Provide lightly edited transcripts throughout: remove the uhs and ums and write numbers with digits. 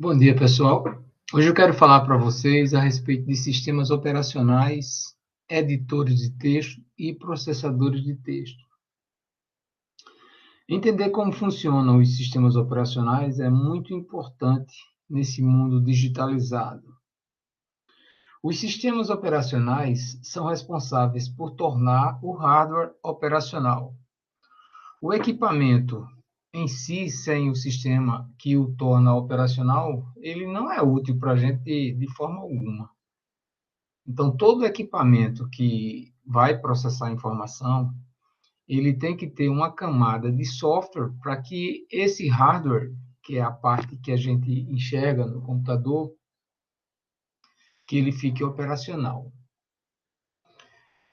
Bom dia, pessoal. Hoje eu quero falar para vocês a respeito de sistemas operacionais, editores de texto e processadores de texto. Entender como funcionam os sistemas operacionais é muito importante nesse mundo digitalizado. Os sistemas operacionais são responsáveis por tornar o hardware operacional. O equipamento em si, sem o sistema que o torna operacional, ele não é útil para a gente de forma alguma. Então, todo equipamento que vai processar a informação, ele tem que ter uma camada de software para que esse hardware, que é a parte que a gente enxerga no computador, que ele fique operacional.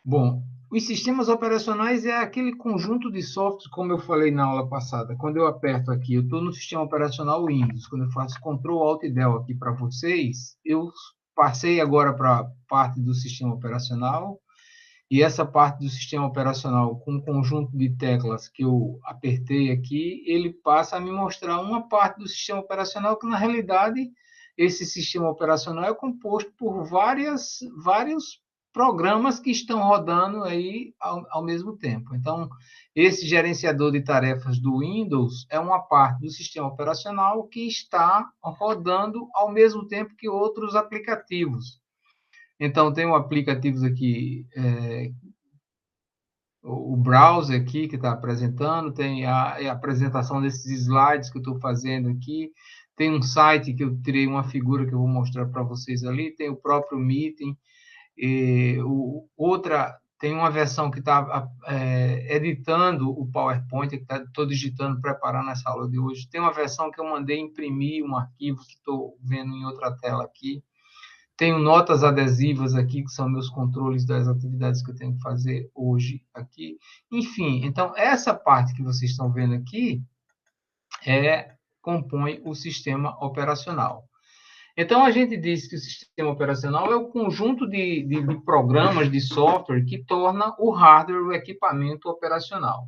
Bom, os sistemas operacionais é aquele conjunto de softwares, como eu falei na aula passada. Quando eu aperto aqui, eu estou no sistema operacional Windows. Quando eu faço Ctrl Alt Del aqui para vocês, eu passei agora para a parte do sistema operacional. E essa parte do sistema operacional, com o conjunto de teclas que eu apertei aqui, ele passa a me mostrar uma parte do sistema operacional que, na realidade, esse sistema operacional é composto por vários programas que estão rodando aí ao mesmo tempo. Então, esse gerenciador de tarefas do Windows é uma parte do sistema operacional que está rodando ao mesmo tempo que outros aplicativos. Então, tem aplicativos aqui, o browser aqui que está apresentando, tem a apresentação desses slides que eu estou fazendo aqui, tem um site que eu tirei uma figura que eu vou mostrar para vocês ali, tem o próprio Meeting, tem uma versão que está editando o PowerPoint, que estou digitando, preparando essa aula de hoje. Tem uma versão que eu mandei imprimir um arquivo que estou vendo em outra tela aqui. Tenho notas adesivas aqui, que são meus controles das atividades que eu tenho que fazer hoje aqui. Enfim, então, essa parte que vocês estão vendo aqui compõe o sistema operacional. Então, a gente diz que o sistema operacional é o conjunto de programas, de software, que torna o hardware, o equipamento operacional.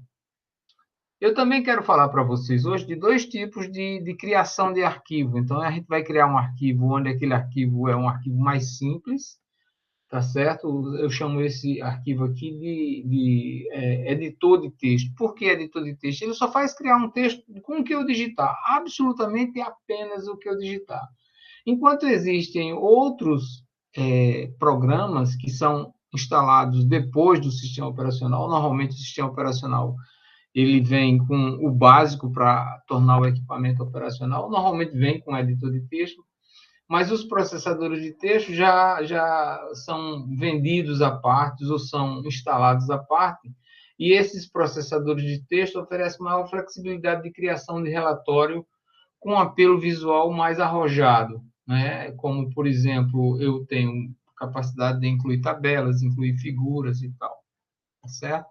Eu também quero falar para vocês hoje de dois tipos de criação de arquivo. Então, a gente vai criar um arquivo onde aquele arquivo é um arquivo mais simples, tá certo? Eu chamo esse arquivo aqui de editor de texto. Por que editor de texto? Ele só faz criar um texto com o que eu digitar, absolutamente apenas o que eu digitar. Enquanto existem outros programas que são instalados depois do sistema operacional, normalmente o sistema operacional ele vem com o básico para tornar o equipamento operacional, normalmente vem com editor de texto, mas os processadores de texto já são vendidos à parte ou são instalados à parte, e esses processadores de texto oferecem maior flexibilidade de criação de relatório com apelo visual mais arrojado, né? Como, por exemplo, eu tenho capacidade de incluir tabelas, incluir figuras e tal, tá certo?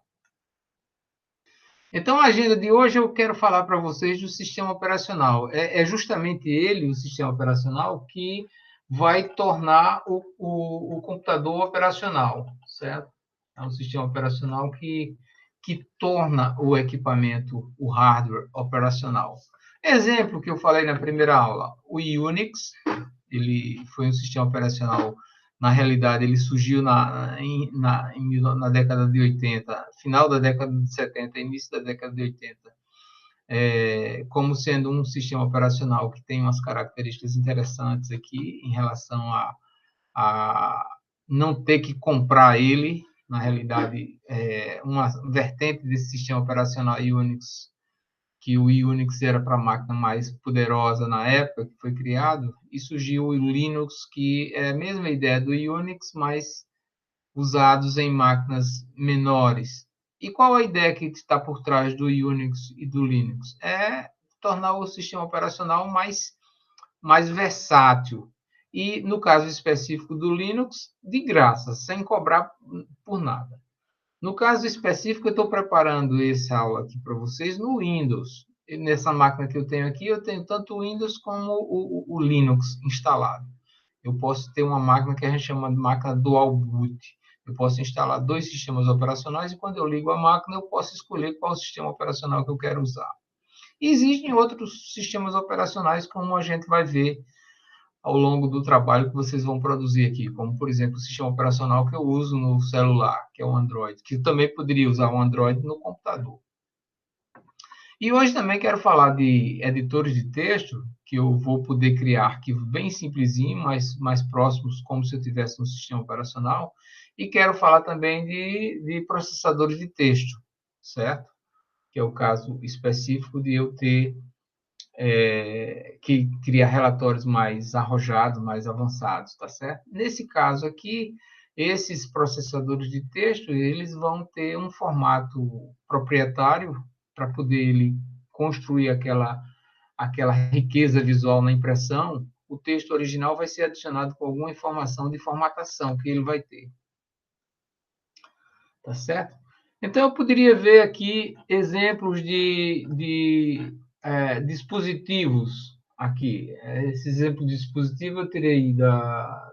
Então, a agenda de hoje eu quero falar para vocês do sistema operacional. É justamente ele, o sistema operacional, que vai tornar o computador operacional, certo? É um sistema operacional que torna o equipamento, o hardware operacional. Exemplo que eu falei na primeira aula, o Unix, ele foi um sistema operacional. Na realidade, ele surgiu na década de 80, final da década de 70, início da década de 80, como sendo um sistema operacional que tem umas características interessantes aqui em relação a não ter que comprar ele. Na realidade, uma vertente desse sistema operacional Unix, que o Unix era para a máquina mais poderosa na época que foi criado, e surgiu o Linux, que é a mesma ideia do Unix, mas usados em máquinas menores. E qual a ideia que está por trás do Unix e do Linux? É tornar o sistema operacional mais versátil. E, no caso específico do Linux, de graça, sem cobrar por nada. No caso específico, eu estou preparando essa aula aqui para vocês no Windows. E nessa máquina que eu tenho aqui, eu tenho tanto o Windows como o Linux instalado. Eu posso ter uma máquina que a gente chama de máquina dual boot. Eu posso instalar dois sistemas operacionais e quando eu ligo a máquina, eu posso escolher qual sistema operacional que eu quero usar. E existem outros sistemas operacionais, como a gente vai ver ao longo do trabalho que vocês vão produzir aqui, como, por exemplo, o sistema operacional que eu uso no celular, que é o Android, que eu também poderia usar o Android no computador. E hoje também quero falar de editores de texto, que eu vou poder criar arquivos bem simplesinho, mais próximos, como se eu tivesse um sistema operacional. E quero falar também de processadores de texto, certo? Que é o caso específico de eu ter que criar relatórios mais arrojados, mais avançados, tá certo? Nesse caso aqui, esses processadores de texto, eles vão ter um formato proprietário para poder ele construir aquela riqueza visual na impressão. O texto original vai ser adicionado com alguma informação de formatação que ele vai ter. Tá certo? Então, eu poderia ver aqui exemplos de dispositivos aqui. Esse exemplo de dispositivo eu tirei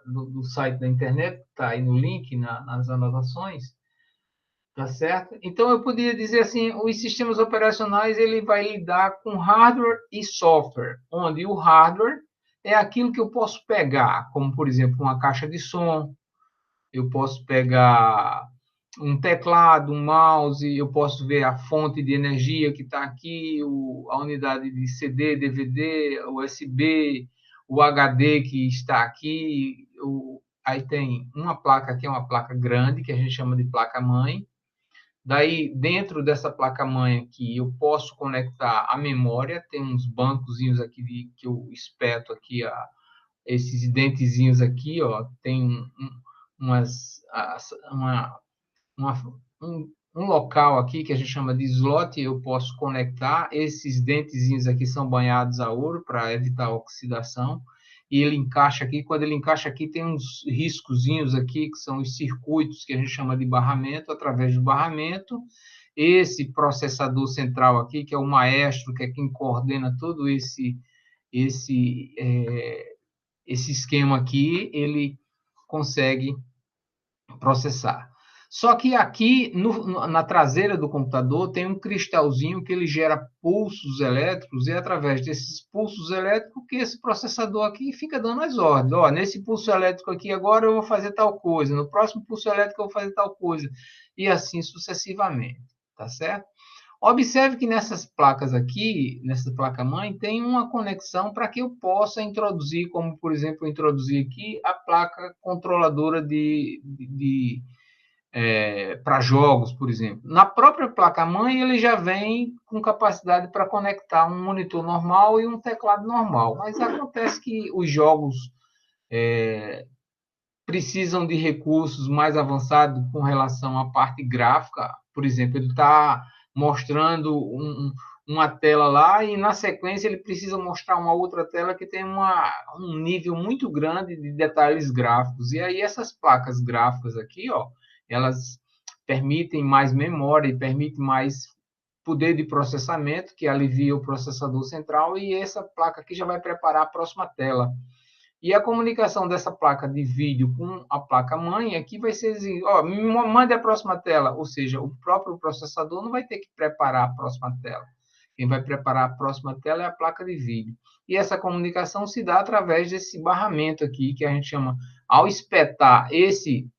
do site da internet, está aí no link, nas anotações, tá certo? Então, eu poderia dizer assim, os sistemas operacionais, ele vai lidar com hardware e software, onde o hardware é aquilo que eu posso pegar, como, por exemplo, uma caixa de som, eu posso pegar um teclado, um mouse, eu posso ver a fonte de energia que está aqui, a unidade de CD, DVD, USB, o HD que está aqui. Aí tem uma placa que é uma placa grande, que a gente chama de placa-mãe. Daí, dentro dessa placa-mãe aqui, eu posso conectar a memória, tem uns bancozinhos aqui que eu espeto aqui, esses dentezinhos aqui, ó, tem umas, uma, um local aqui que a gente chama de slot, eu posso conectar, esses dentezinhos aqui são banhados a ouro para evitar a oxidação, e ele encaixa aqui, quando ele encaixa aqui tem uns riscozinhos aqui, que são os circuitos que a gente chama de barramento, através do barramento, esse processador central aqui, que é o maestro, que é quem coordena todo esse, é, esse esquema aqui, ele consegue processar. Só que aqui, na traseira do computador, tem um cristalzinho que ele gera pulsos elétricos, e é através desses pulsos elétricos que esse processador aqui fica dando as ordens. Ó, nesse pulso elétrico aqui, agora eu vou fazer tal coisa, no próximo pulso elétrico eu vou fazer tal coisa, e assim sucessivamente, tá certo? Observe que nessas placas aqui, nessa placa-mãe, tem uma conexão para que eu possa introduzir, como, por exemplo, introduzir aqui a placa controladora para jogos, por exemplo. Na própria placa-mãe, ele já vem com capacidade para conectar um monitor normal e um teclado normal. Mas acontece que os jogos precisam de recursos mais avançados com relação à parte gráfica. Por exemplo, ele está mostrando uma tela lá e, na sequência, ele precisa mostrar uma outra tela que tem um nível muito grande de detalhes gráficos. E aí, essas placas gráficas aqui, ó, elas permitem mais memória e permitem mais poder de processamento, que alivia o processador central, e essa placa aqui já vai preparar a próxima tela. E a comunicação dessa placa de vídeo com a placa-mãe aqui vai ser assim, ó, me mande a próxima tela, ou seja, o próprio processador não vai ter que preparar a próxima tela. Quem vai preparar a próxima tela é a placa de vídeo. E essa comunicação se dá através desse barramento aqui, que a gente chama, ao espetar esse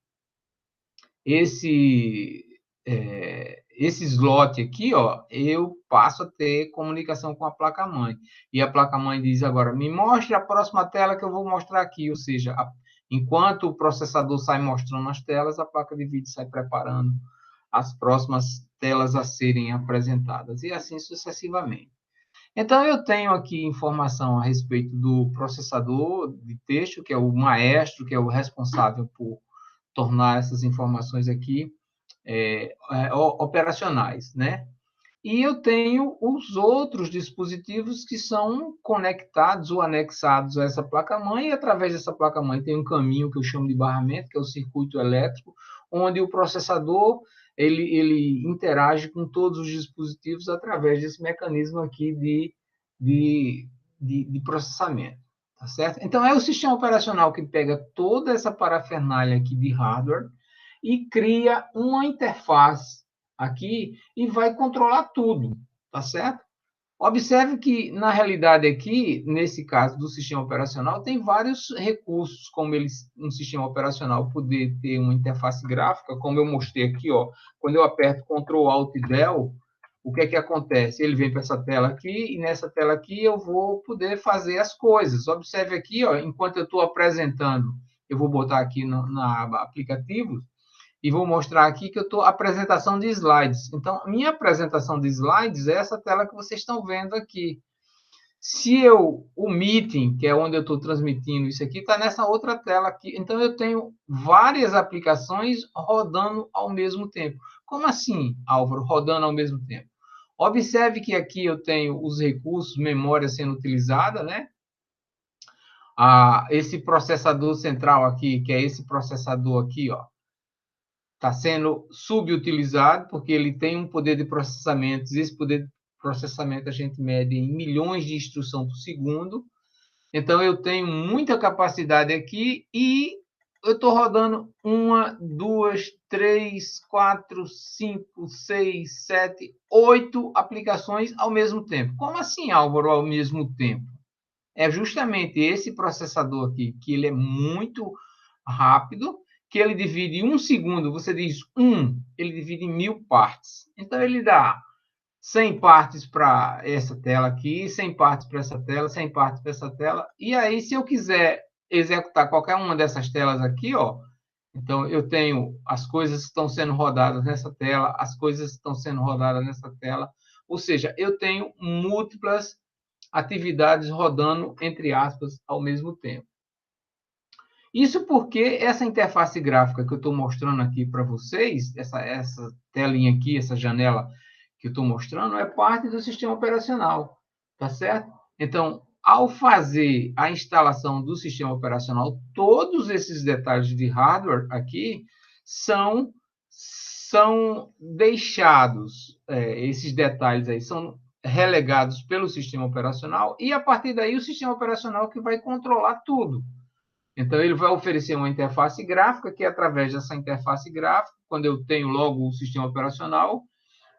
slot aqui, ó, eu passo a ter comunicação com a placa-mãe. E a placa-mãe diz agora, me mostre a próxima tela que eu vou mostrar aqui. Ou seja, enquanto o processador sai mostrando as telas, a placa de vídeo sai preparando as próximas telas a serem apresentadas. E assim sucessivamente. Então, eu tenho aqui informação a respeito do processador de texto, que é o maestro, que é o responsável por tornar essas informações aqui operacionais, né? E eu tenho os outros dispositivos que são conectados ou anexados a essa placa-mãe, e através dessa placa-mãe tem um caminho que eu chamo de barramento, que é o circuito elétrico, onde o processador ele interage com todos os dispositivos através desse mecanismo aqui de processamento, tá certo? Então, é o sistema operacional que pega toda essa parafernália aqui de hardware e cria uma interface aqui e vai controlar tudo, tá certo? Observe que, na realidade, aqui, nesse caso do sistema operacional, tem vários recursos, como um sistema operacional poder ter uma interface gráfica, como eu mostrei aqui, ó, quando eu aperto Ctrl Alt Del, o que é que acontece? Ele vem para essa tela aqui, e nessa tela aqui eu vou poder fazer as coisas. Observe aqui, ó, enquanto eu estou apresentando, eu vou botar aqui na aba aplicativos, e vou mostrar aqui que eu estou apresentação de slides. Então, minha apresentação de slides é essa tela que vocês estão vendo aqui. O Meeting, que é onde eu estou transmitindo isso aqui, está nessa outra tela aqui. Então, eu tenho várias aplicações rodando ao mesmo tempo. Como assim, Álvaro, rodando ao mesmo tempo? Observe que aqui eu tenho os recursos, memória sendo utilizada, né? Esse processador central aqui, que é esse processador aqui, ó, está sendo subutilizado, porque ele tem um poder de processamento, e esse poder de processamento a gente mede em milhões de instruções por segundo. Então, eu tenho muita capacidade aqui e eu estou rodando 1, 2, 3, 4, 5, 6, 7, 8 aplicações ao mesmo tempo. Como assim, Álvaro, ao mesmo tempo? É justamente esse processador aqui, que ele é muito rápido, que ele divide em 1 segundo, você diz ele divide em 1000 partes. Então, ele dá 100 partes para essa tela aqui, 100 partes para essa tela, 100 partes para essa tela. E aí, se eu quiser executar qualquer uma dessas telas aqui, ó, então eu tenho as coisas que estão sendo rodadas nessa tela, as coisas que estão sendo rodadas nessa tela. Ou seja, eu tenho múltiplas atividades rodando, entre aspas, ao mesmo tempo. Isso porque essa interface gráfica que eu estou mostrando aqui para vocês, essa telinha aqui, essa janela que eu estou mostrando, é parte do sistema operacional, tá certo? Então, ao fazer a instalação do sistema operacional, todos esses detalhes de hardware aqui são deixados, esses detalhes aí são relegados pelo sistema operacional, e a partir daí o sistema operacional que vai controlar tudo. Então, ele vai oferecer uma interface gráfica, que através dessa interface gráfica, quando eu tenho logo o sistema operacional,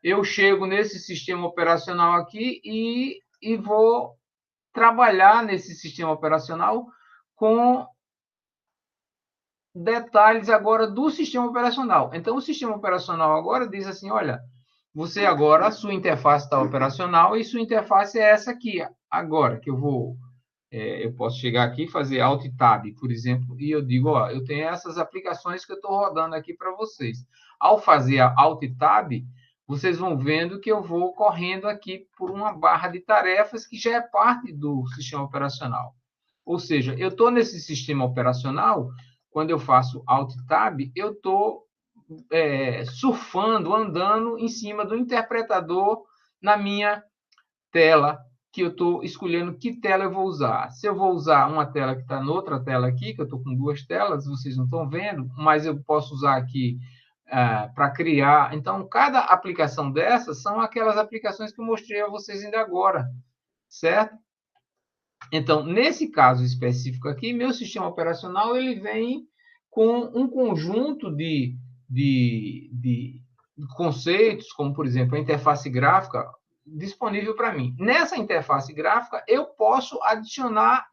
eu chego nesse sistema operacional aqui e vou trabalhar nesse sistema operacional com detalhes agora do sistema operacional. Então, o sistema operacional agora diz assim, olha, você agora, a sua interface está operacional e sua interface é essa aqui. Agora que eu posso chegar aqui e fazer Alt Tab, por exemplo, e eu digo, ó, eu tenho essas aplicações que eu estou rodando aqui para vocês. Ao fazer a Alt Tab, vocês vão vendo que eu vou correndo aqui por uma barra de tarefas que já é parte do sistema operacional. Ou seja, eu estou nesse sistema operacional, quando eu faço Alt Tab, eu estou surfando, andando em cima do interpretador na minha tela, que eu estou escolhendo que tela eu vou usar. Se eu vou usar uma tela que está noutra tela aqui, que eu estou com 2 telas, vocês não estão vendo, mas eu posso usar aqui para criar. Então, cada aplicação dessas são aquelas aplicações que eu mostrei a vocês ainda agora, certo? Então, nesse caso específico aqui, meu sistema operacional ele vem com um conjunto de conceitos, como, por exemplo, a interface gráfica, disponível para mim. Nessa interface gráfica, eu posso adicionar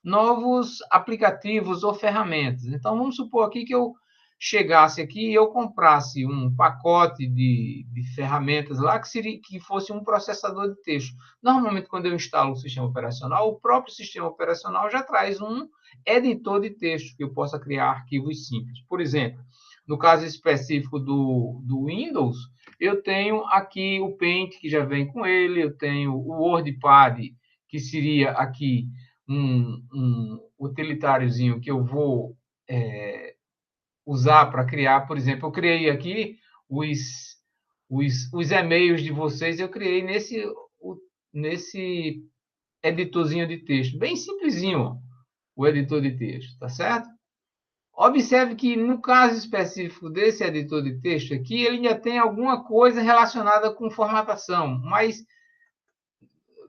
novos aplicativos ou ferramentas. Então, vamos supor aqui que eu chegasse aqui e eu comprasse um pacote de ferramentas lá que fosse um processador de texto. Normalmente, quando eu instalo o sistema operacional, o próprio sistema operacional já traz um editor de texto que eu possa criar arquivos simples. Por exemplo, no caso específico do Windows, eu tenho aqui o Paint, que já vem com ele, eu tenho o WordPad, que seria aqui um utilitáriozinho que eu vou usar para criar, por exemplo, eu criei aqui os e-mails de vocês, eu criei nesse editorzinho de texto, bem simplesinho, o editor de texto, tá certo? Observe que, no caso específico desse editor de texto aqui, ele ainda tem alguma coisa relacionada com formatação, mas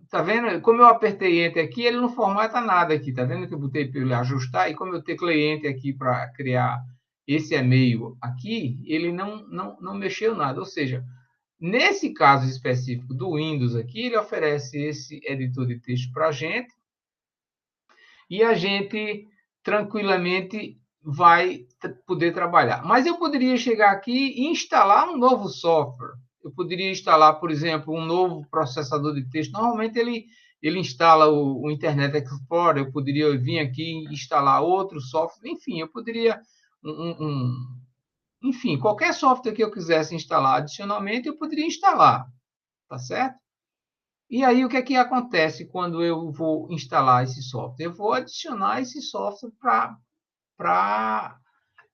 tá vendo? Como eu apertei Enter aqui, ele não formata nada aqui, tá vendo que eu botei para ele ajustar, e como eu teclei Enter aqui para criar esse e-mail aqui, ele não mexeu nada, ou seja, Nesse caso específico do Windows aqui, ele oferece esse editor de texto para a gente, e a gente tranquilamente vai poder trabalhar. Mas eu poderia chegar aqui e instalar um novo software. Eu poderia instalar, por exemplo, um novo processador de texto. Normalmente ele instala o Internet Explorer. Eu poderia vir aqui e instalar outro software. Enfim, eu poderia enfim, qualquer software que eu quisesse instalar adicionalmente, eu poderia instalar, tá certo? E aí, o que é que acontece quando eu vou instalar esse software? Eu vou adicionar esse software para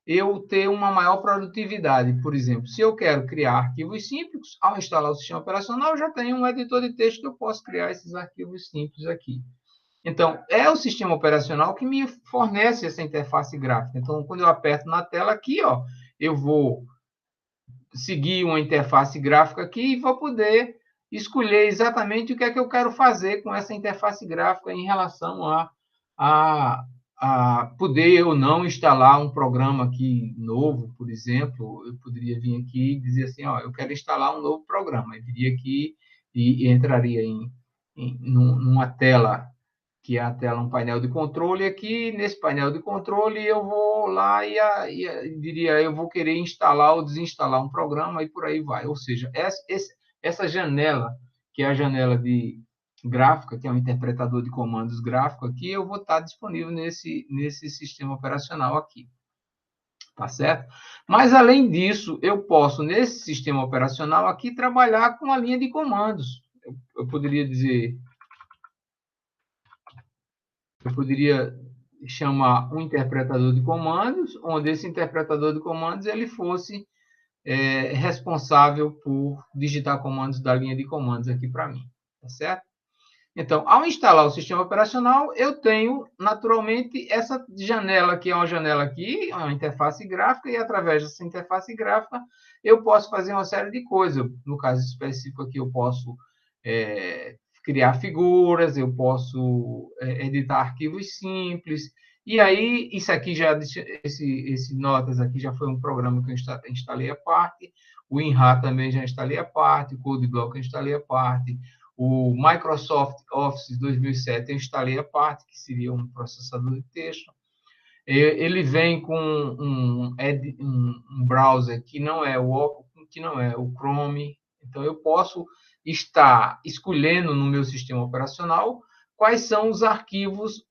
eu ter uma maior produtividade. Por exemplo, se eu quero criar arquivos simples, ao instalar o sistema operacional, eu já tenho um editor de texto que eu posso criar esses arquivos simples aqui. Então, é o sistema operacional que me fornece essa interface gráfica. Então, quando eu aperto na tela aqui, ó, eu vou seguir uma interface gráfica aqui e vou poder escolher exatamente o que é que eu quero fazer com essa interface gráfica em relação a poder ou não instalar um programa aqui novo, por exemplo. Eu poderia vir aqui e dizer assim, ó, eu quero instalar um novo programa. Eu viria aqui e entraria numa tela que é a tela, um painel de controle. Aqui, nesse painel de controle, eu vou lá diria, eu vou querer instalar ou desinstalar um programa e por aí vai. Ou seja, essa janela, que é a janela de gráfica, que é um interpretador de comandos gráfico aqui, eu vou estar disponível nesse sistema operacional aqui. Tá certo? Mas, além disso, eu posso, nesse sistema operacional aqui, trabalhar com a linha de comandos. Eu poderia dizer, eu poderia chamar um interpretador de comandos, onde esse interpretador de comandos ele fosse responsável por digitar comandos da linha de comandos aqui para mim, tá certo? Então, ao instalar o sistema operacional, eu tenho, naturalmente, essa janela, que é uma janela aqui, uma interface gráfica, e através dessa interface gráfica, eu posso fazer uma série de coisas. No caso específico aqui, eu posso criar figuras, eu posso editar arquivos simples, e aí, isso aqui já, esse Notas aqui já foi um programa que eu instalei à parte, o WinRAR também já instalei à parte, o CodeBlock eu instalei à parte, o Microsoft Office 2007 eu instalei à parte, que seria um processador de texto. Ele vem com um browser que não é o Chrome. Então, eu posso estar escolhendo no meu sistema operacional quais são os arquivos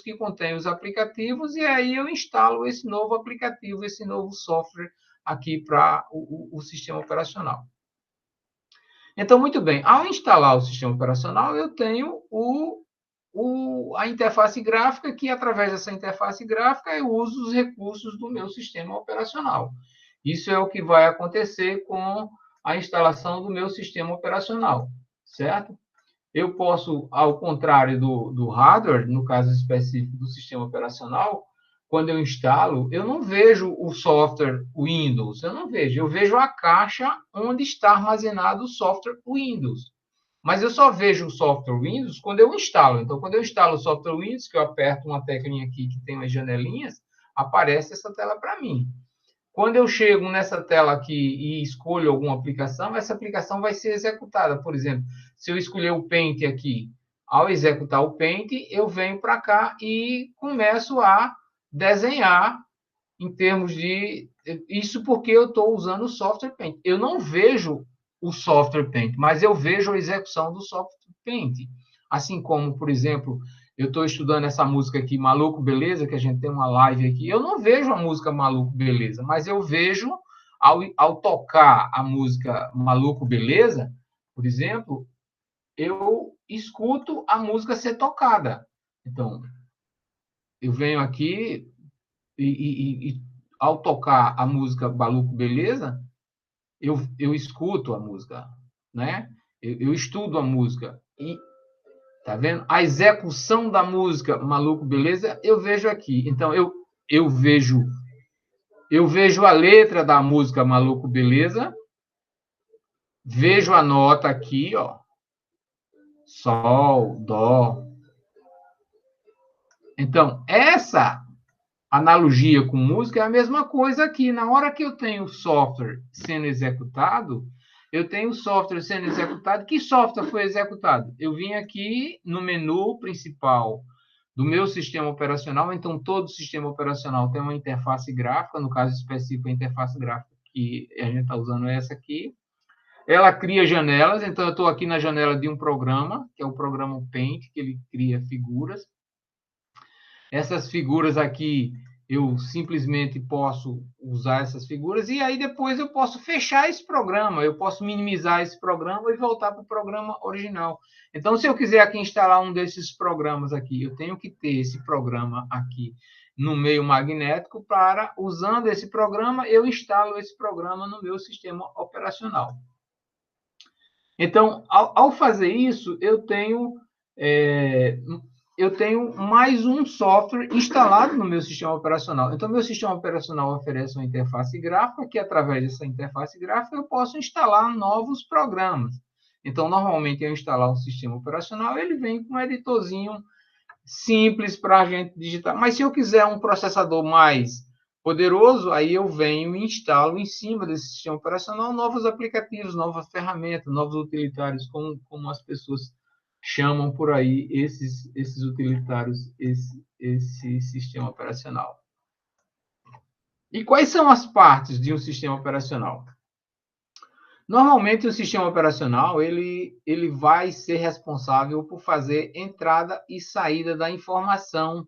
que contêm os aplicativos, e aí eu instalo esse novo aplicativo, esse novo software aqui para o sistema operacional. Então, muito bem, ao instalar o sistema operacional, eu tenho a interface gráfica, que através dessa interface gráfica eu uso os recursos do meu sistema operacional. Isso é o que vai acontecer com a instalação do meu sistema operacional, certo? Eu posso, ao contrário do hardware, no caso específico do sistema operacional, quando eu instalo, eu não vejo o software Windows, eu vejo a caixa onde está armazenado o software Windows. Mas eu só vejo o software Windows quando eu instalo. Então, quando eu instalo o software Windows, que eu aperto uma teclinha aqui que tem umas janelinhas, aparece essa tela para mim. Quando eu chego nessa tela aqui e escolho alguma aplicação, essa aplicação vai ser executada. Por exemplo, se eu escolher o Paint aqui, ao executar o Paint, eu venho para cá e começo a desenhar em termos de... Isso porque eu estou usando o software Paint. Eu não vejo o software Paint, mas eu vejo a execução do software Paint. Assim como, por exemplo, eu estou estudando essa música aqui, Maluco Beleza, que a gente tem uma live aqui. Eu não vejo a música Maluco Beleza, mas eu vejo, ao tocar a música Maluco Beleza, por exemplo, eu escuto a música ser tocada. Então, eu venho aqui e ao tocar a música Maluco Beleza, eu escuto a música, né? Eu estudo a música e tá vendo? A execução da música Maluco Beleza, eu vejo aqui. Então eu vejo a letra da música Maluco Beleza, vejo a nota aqui, ó, sol, dó. Então, essa analogia com música é a mesma coisa aqui. Na hora que eu tenho o software sendo executado, Eu tenho o software sendo executado. Que software foi executado? Eu vim aqui no menu principal do meu sistema operacional. Então, todo sistema operacional tem uma interface gráfica. No caso específico, a interface gráfica que a gente está usando é essa aqui. Ela cria janelas. Então, eu estou aqui na janela de um programa, que é o programa Paint, que ele cria figuras. Essas figuras aqui, eu simplesmente posso usar essas figuras e aí depois eu posso fechar esse programa, eu posso minimizar esse programa e voltar para o programa original. Então, se eu quiser aqui instalar um desses programas aqui, eu tenho que ter esse programa aqui no meio magnético para, usando esse programa, eu instalo esse programa no meu sistema operacional. Então, ao fazer isso, eu tenho mais um software instalado no meu sistema operacional. Então, meu sistema operacional oferece uma interface gráfica, que através dessa interface gráfica eu posso instalar novos programas. Então, normalmente, eu instalar um sistema operacional, ele vem com um editorzinho simples para a gente digitar. Mas se eu quiser um processador mais poderoso, aí eu venho e instalo em cima desse sistema operacional novos aplicativos, novas ferramentas, novos utilitários, como as pessoas chamam por aí esses utilitários, esse sistema operacional. E quais são as partes de um sistema operacional? Normalmente, o sistema operacional ele vai ser responsável por fazer entrada e saída da informação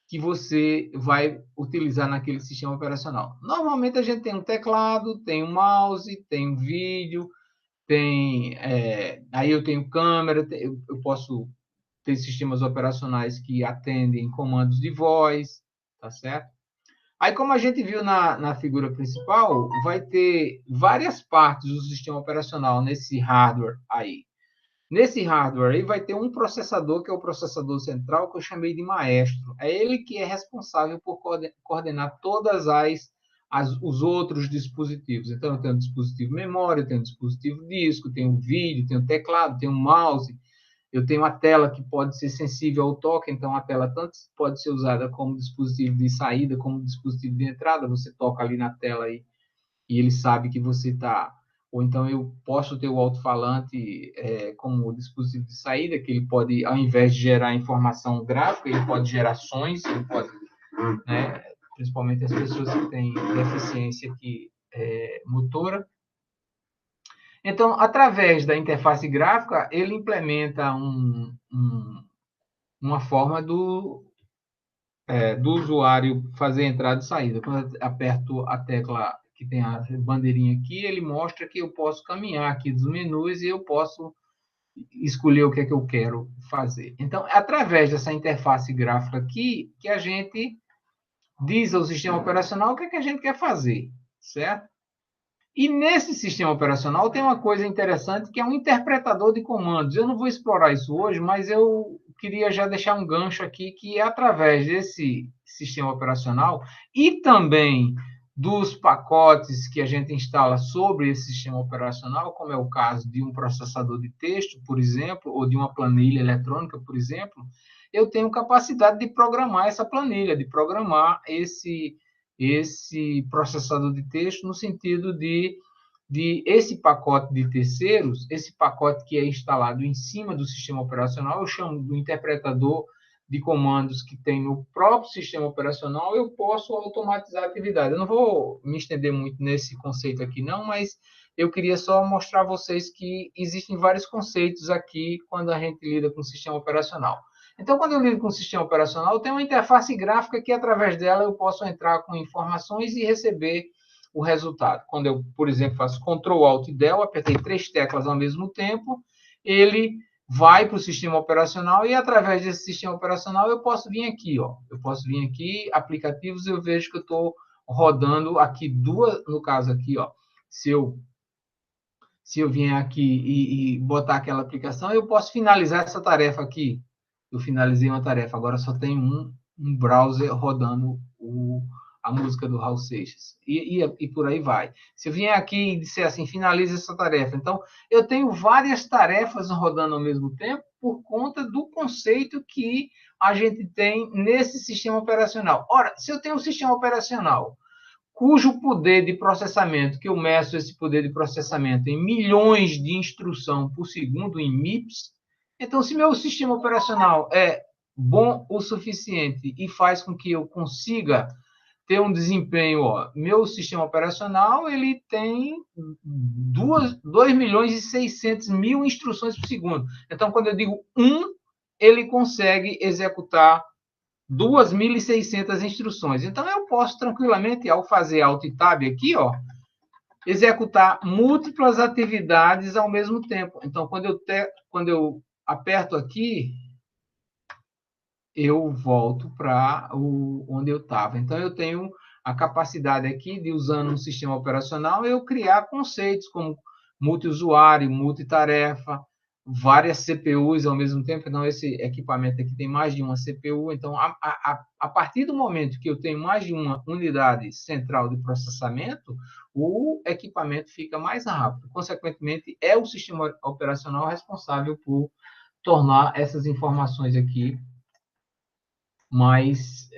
que você vai utilizar naquele sistema operacional. Normalmente, a gente tem um teclado, tem um mouse, tem um vídeo, aí eu tenho câmera, eu posso ter sistemas operacionais que atendem comandos de voz, tá certo? Aí, como a gente viu na figura principal, vai ter várias partes do sistema operacional nesse hardware aí. Nesse hardware aí vai ter um processador, que é o processador central, que eu chamei de maestro. É ele que é responsável por coordenar todas os outros dispositivos. Então, eu tenho um dispositivo memória, eu tenho um dispositivo disco, tenho um vídeo, tenho um teclado, tenho um mouse, eu tenho uma tela que pode ser sensível ao toque, então a tela tanto pode ser usada como dispositivo de saída, como dispositivo de entrada. Você toca ali na tela aí, e ele sabe que você está... Ou então eu posso ter o alto-falante como dispositivo de saída, que ele pode, ao invés de gerar informação gráfica, ele pode gerar sons, ele pode, né, principalmente as pessoas que têm deficiência motora. Então, através da interface gráfica, ele implementa uma forma do usuário fazer entrada e saída. Quando eu aperto a tecla que tem a bandeirinha aqui, ele mostra que eu posso caminhar aqui dos menus e eu posso escolher o que é que eu quero fazer. Então, é através dessa interface gráfica aqui que a gente diz ao sistema operacional o que é que a gente quer fazer, certo? E nesse sistema operacional tem uma coisa interessante, que é um interpretador de comandos. Eu não vou explorar isso hoje, mas eu queria já deixar um gancho aqui, que é através desse sistema operacional e também dos pacotes que a gente instala sobre esse sistema operacional, como é o caso de um processador de texto, por exemplo, ou de uma planilha eletrônica, por exemplo, eu tenho capacidade de programar essa planilha, de programar esse processador de texto, no sentido de esse pacote de terceiros, esse pacote que é instalado em cima do sistema operacional, eu chamo do interpretador de comandos que tem no próprio sistema operacional, eu posso automatizar a atividade. Eu não vou me estender muito nesse conceito aqui, não, mas eu queria só mostrar a vocês que existem vários conceitos aqui quando a gente lida com o sistema operacional. Então, quando eu lido com o sistema operacional, eu tenho uma interface gráfica que, através dela, eu posso entrar com informações e receber o resultado. Quando eu, por exemplo, faço Ctrl, Alt e Del, apertei 3 teclas ao mesmo tempo, ele vai para o sistema operacional e, através desse sistema operacional, eu posso vir aqui, ó. Eu posso vir aqui, aplicativos, eu vejo que eu estou rodando aqui no caso aqui, ó. Se eu vier aqui e botar aquela aplicação, eu posso finalizar essa tarefa aqui. Eu finalizei uma tarefa, agora só tem um browser rodando a música do Raul Seixas. E por aí vai. Se eu vier aqui e disser assim, finalize essa tarefa. Então, eu tenho várias tarefas rodando ao mesmo tempo por conta do conceito que a gente tem nesse sistema operacional. Ora, se eu tenho um sistema operacional cujo poder de processamento, que eu meço esse poder de processamento em milhões de instruções por segundo em MIPS, então, se meu sistema operacional é bom o suficiente e faz com que eu consiga ter um desempenho, ó, meu sistema operacional ele tem 2 milhões e 600 mil instruções por segundo. Então, quando eu digo ele consegue executar 2.600 instruções. Então, eu posso tranquilamente, ao fazer Alt e Tab aqui, ó, executar múltiplas atividades ao mesmo tempo. Então, quando eu aperto aqui, eu volto para onde eu estava. Então, eu tenho a capacidade aqui de, usando um sistema operacional, eu criar conceitos como multiusuário, multitarefa, várias CPUs ao mesmo tempo. Então, esse equipamento aqui tem mais de uma CPU. Então, a partir do momento que eu tenho mais de uma unidade central de processamento, o equipamento fica mais rápido. Consequentemente, é o sistema operacional responsável por tornar essas informações aqui mais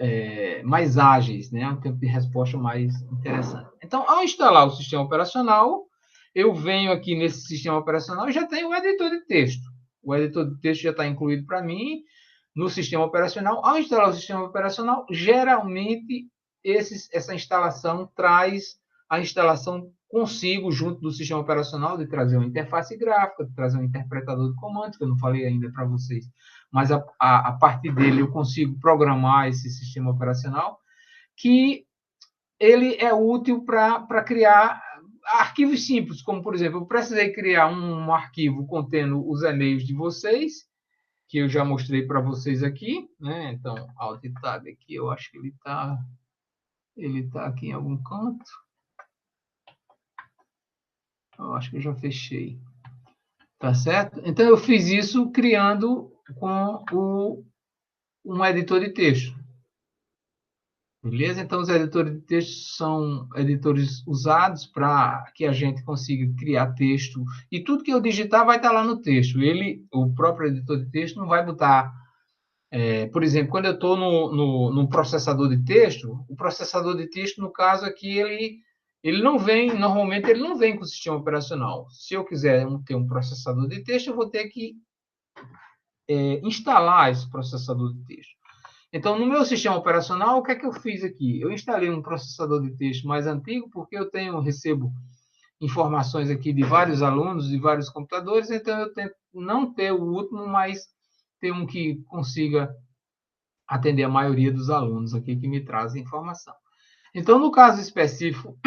ágeis, né? Um tempo de resposta mais interessante. Então, ao instalar o sistema operacional, eu venho aqui nesse sistema operacional e já tenho o editor de texto. O editor de texto já está incluído para mim no sistema operacional. Ao instalar o sistema operacional, geralmente essa instalação traz a instalação consigo, junto do sistema operacional, de trazer uma interface gráfica, de trazer um interpretador de comandos, que eu não falei ainda para vocês, mas a partir dele eu consigo programar esse sistema operacional, que ele é útil para criar arquivos simples, como, por exemplo, eu precisei criar um arquivo contendo os e-mails de vocês, que eu já mostrei para vocês aqui, né? Então, Alt Tab aqui, eu acho que ele tá aqui em algum canto. Eu acho que eu já fechei. Tá certo? Então, eu fiz isso criando com um editor de texto. Beleza? Então, os editores de texto são editores usados para que a gente consiga criar texto. E tudo que eu digitar vai estar lá no texto. O próprio editor de texto, não vai botar. Por exemplo, quando eu estou no processador de texto, o processador de texto, no caso aqui, ele não vem, normalmente ele não vem com o sistema operacional. Se eu quiser ter um processador de texto, eu vou ter que instalar esse processador de texto. Então, no meu sistema operacional, o que é que eu fiz aqui? Eu instalei um processador de texto mais antigo, porque eu recebo informações aqui de vários alunos, de vários computadores, então eu tento não ter o último, mas ter um que consiga atender a maioria dos alunos aqui que me trazem informação. Então, no caso específico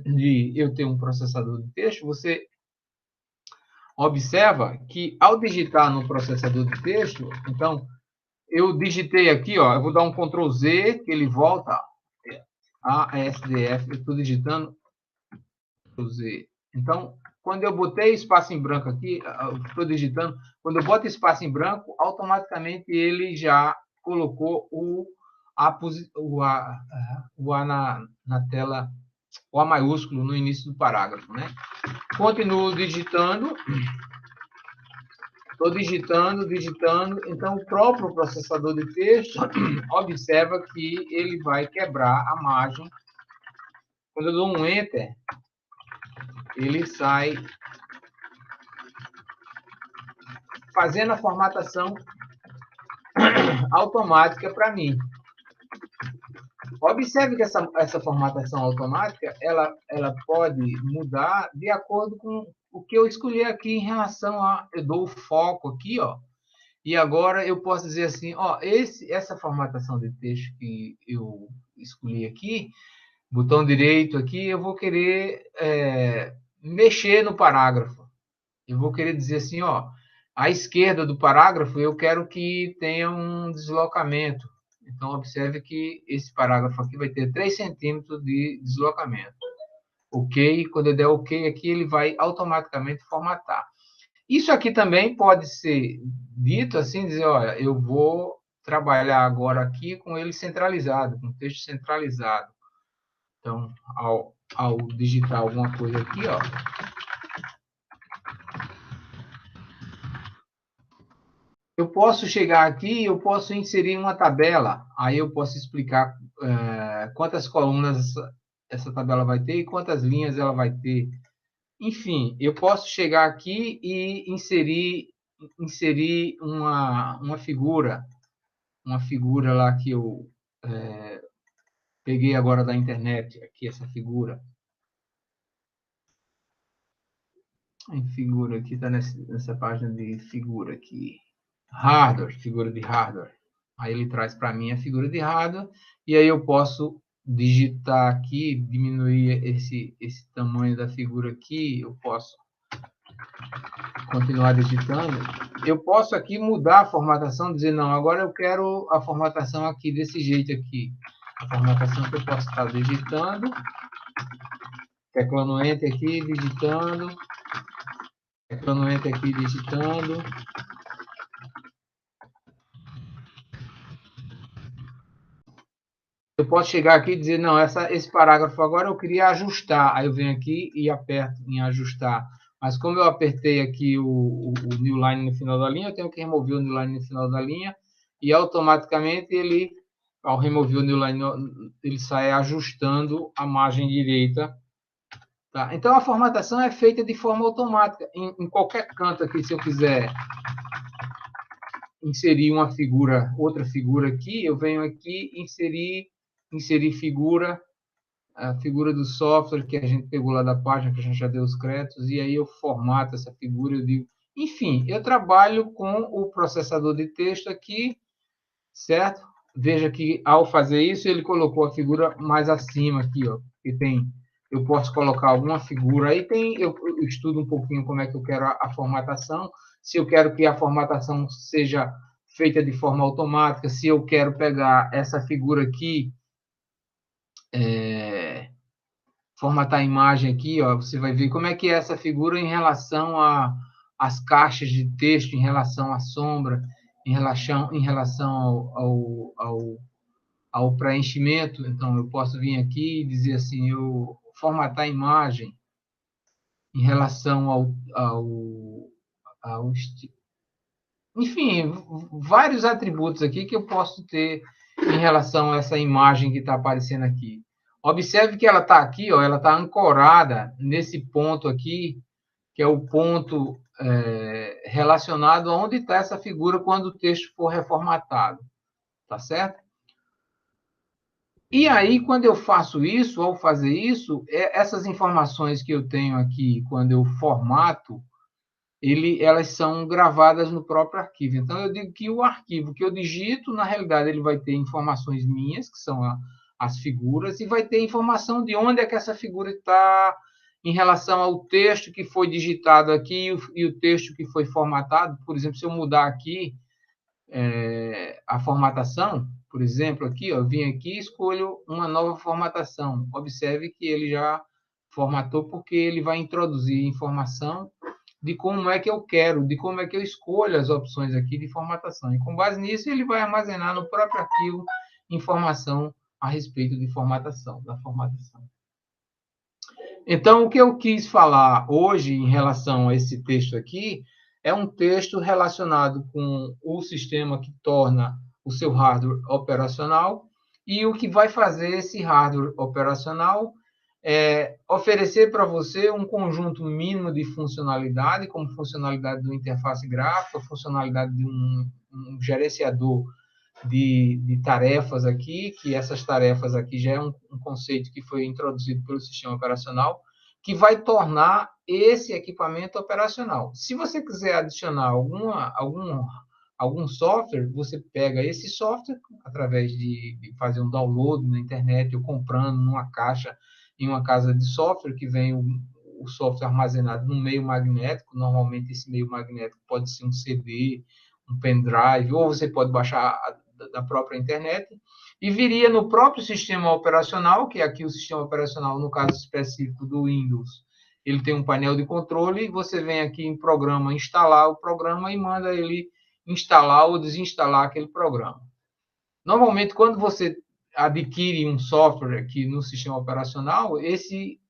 de eu ter um processador de texto, você observa que ao digitar no processador de texto, então, eu digitei aqui, ó, eu vou dar um Ctrl Z, que ele volta a SDF, eu estou digitando Ctrl Z. Então, quando eu botei espaço em branco aqui, estou digitando, quando eu boto espaço em branco, automaticamente ele já colocou o A na tela, o A maiúsculo no início do parágrafo, né? Continuo digitando, estou digitando, então o próprio processador de texto observa que ele vai quebrar a margem. Quando eu dou um Enter, ele sai fazendo a formatação automática para mim. Observe que essa formatação automática ela pode mudar de acordo com o que eu escolhi aqui em relação a... Eu dou o foco aqui, ó, e agora eu posso dizer assim, ó, essa formatação de texto que eu escolhi aqui, botão direito aqui, eu vou querer mexer no parágrafo. Eu vou querer dizer assim, ó, à esquerda do parágrafo eu quero que tenha um deslocamento. Então, observe que esse parágrafo aqui vai ter 3 centímetros de deslocamento. Ok? Quando eu der ok aqui, ele vai automaticamente formatar. Isso aqui também pode ser dito assim, dizer, olha, eu vou trabalhar agora aqui com ele centralizado, com texto centralizado. Então, ao digitar alguma coisa aqui, ó, eu posso chegar aqui, eu posso inserir uma tabela, aí eu posso explicar quantas colunas essa tabela vai ter e quantas linhas ela vai ter. Enfim, eu posso chegar aqui e inserir uma figura lá que eu peguei agora da internet, aqui essa figura. Em figura aqui, está nessa página de figura aqui. Hardware, figura de hardware. Aí ele traz para mim a figura de hardware, e aí eu posso digitar aqui, diminuir esse tamanho da figura aqui, eu posso continuar digitando. Eu posso aqui mudar a formatação, dizer, não, agora eu quero a formatação aqui, desse jeito aqui. A formatação que eu posso estar digitando, teclando Enter aqui, digitando, teclando Enter aqui, digitando. Eu posso chegar aqui e dizer, não, esse parágrafo agora eu queria ajustar. Aí eu venho aqui e aperto em ajustar. Mas como eu apertei aqui o new line no final da linha, eu tenho que remover o new line no final da linha e automaticamente ele, ao remover o new line, ele sai ajustando a margem direita. Tá? Então, a formatação é feita de forma automática. Em qualquer canto aqui, se eu quiser inserir uma figura, outra figura aqui, eu venho aqui inserir figura, a figura do software que a gente pegou lá da página, que a gente já deu os créditos, e aí eu formato essa figura, eu digo... Enfim, eu trabalho com o processador de texto aqui, certo? Veja que, ao fazer isso, ele colocou a figura mais acima aqui, ó, que tem... Eu posso colocar alguma figura aí, eu estudo um pouquinho como é que eu quero a formatação, se eu quero que a formatação seja feita de forma automática, se eu quero pegar essa figura aqui, formatar a imagem aqui, ó, você vai ver como é que é essa figura em relação às caixas de texto, em relação à sombra, em relação ao preenchimento. Então, eu posso vir aqui e dizer assim, eu formatar a imagem em relação enfim, vários atributos aqui que eu posso ter em relação a essa imagem que está aparecendo aqui. Observe que ela está aqui, ó, ela está ancorada nesse ponto aqui, que é o ponto relacionado a onde está essa figura quando o texto for reformatado. Tá certo? E aí, quando eu faço isso, ao fazer isso, essas informações que eu tenho aqui, quando eu formato, elas são gravadas no próprio arquivo. Então, eu digo que o arquivo que eu digito, na realidade, ele vai ter informações minhas, que são as figuras, e vai ter informação de onde é que essa figura está em relação ao texto que foi digitado aqui e o texto que foi formatado. Por exemplo, se eu mudar aqui a formatação, por exemplo, aqui, ó, eu vim aqui e escolho uma nova formatação. Observe que ele já formatou porque ele vai introduzir informação de como é que eu quero, de como é que eu escolho as opções aqui de formatação. E com base nisso, ele vai armazenar no próprio arquivo informação a respeito de formatação, da formatação. Então, o que eu quis falar hoje em relação a esse texto aqui é um texto relacionado com o sistema que torna o seu hardware operacional e o que vai fazer esse hardware operacional oferecer para você um conjunto mínimo de funcionalidade, como funcionalidade do interface gráfica, funcionalidade de um gerenciador de tarefas aqui, que essas tarefas aqui já é um conceito que foi introduzido pelo sistema operacional, que vai tornar esse equipamento operacional. Se você quiser adicionar algum software, você pega esse software através de fazer um download na internet ou comprando numa caixa em uma casa de software que vem o software armazenado no meio magnético. Normalmente esse meio magnético pode ser um CD, um pendrive, ou você pode baixar da própria internet, e viria no próprio sistema operacional, que é aqui o sistema operacional, no caso específico do Windows, ele tem um painel de controle, e você vem aqui em programa, instalar o programa e manda ele instalar ou desinstalar aquele programa. Normalmente, quando você adquire um software aqui no sistema operacional, esse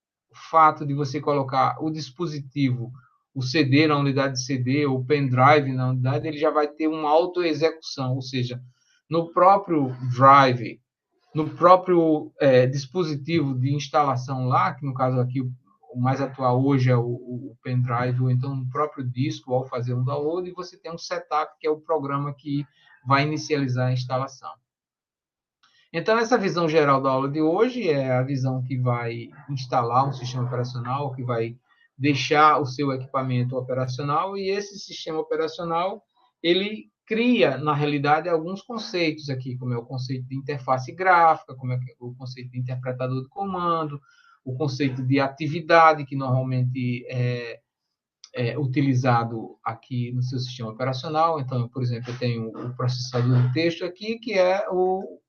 fato de você colocar o dispositivo, o CD na unidade de CD, ou o pendrive na unidade, ele já vai ter uma autoexecução, ou seja, no próprio drive no próprio dispositivo de instalação lá, que no caso aqui o mais atual hoje é o pendrive, ou então no próprio disco, ao fazer um download, e você tem um setup, que é o programa que vai inicializar a instalação. Então, essa visão geral da aula de hoje é a visão que vai instalar um sistema operacional, que vai deixar o seu equipamento operacional, e esse sistema operacional, ele cria, na realidade, alguns conceitos aqui, como é o conceito de interface gráfica, como é o conceito de interpretador de comando, o conceito de atividade, que normalmente é utilizado aqui no seu sistema operacional. Então, por exemplo, eu tenho o processador de texto aqui, que é o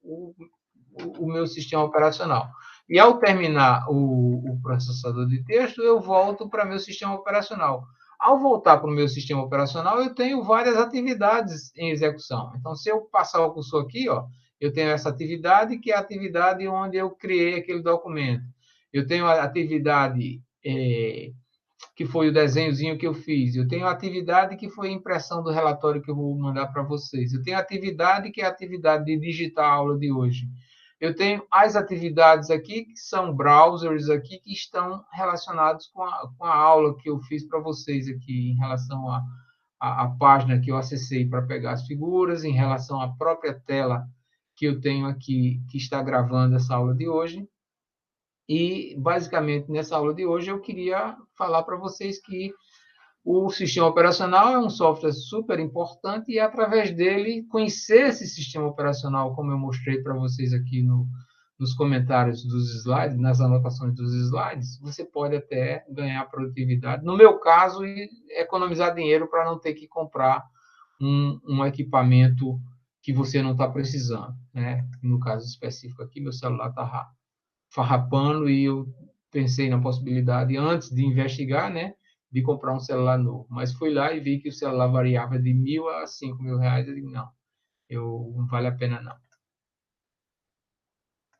meu sistema operacional. E ao terminar o processador de texto, eu volto para meu sistema operacional. Ao voltar para o meu sistema operacional, eu tenho várias atividades em execução. Então, se eu passar o cursor aqui, ó, eu tenho essa atividade, que é a atividade onde eu criei aquele documento. Eu tenho a atividade que foi o desenhozinho que eu fiz. Eu tenho a atividade que foi a impressão do relatório que eu vou mandar para vocês. Eu tenho a atividade que é a atividade de digitar a aula de hoje. Eu tenho as atividades aqui, que são browsers aqui, que estão relacionados com a aula que eu fiz para vocês aqui, em relação à página que eu acessei para pegar as figuras, em relação à própria tela que eu tenho aqui, que está gravando essa aula de hoje. E, basicamente, nessa aula de hoje, eu queria falar para vocês que o sistema operacional é um software super importante e, através dele, conhecer esse sistema operacional, como eu mostrei para vocês aqui nos comentários dos slides, nas anotações dos slides, você pode até ganhar produtividade. No meu caso, economizar dinheiro para não ter que comprar um equipamento que você não está precisando, né? No caso específico aqui, meu celular está farrapando e eu pensei na possibilidade, antes de investigar, né, de comprar um celular novo. Mas fui lá e vi que o celular variava de 1.000 a 5.000 reais. Eu digo, não vale a pena não.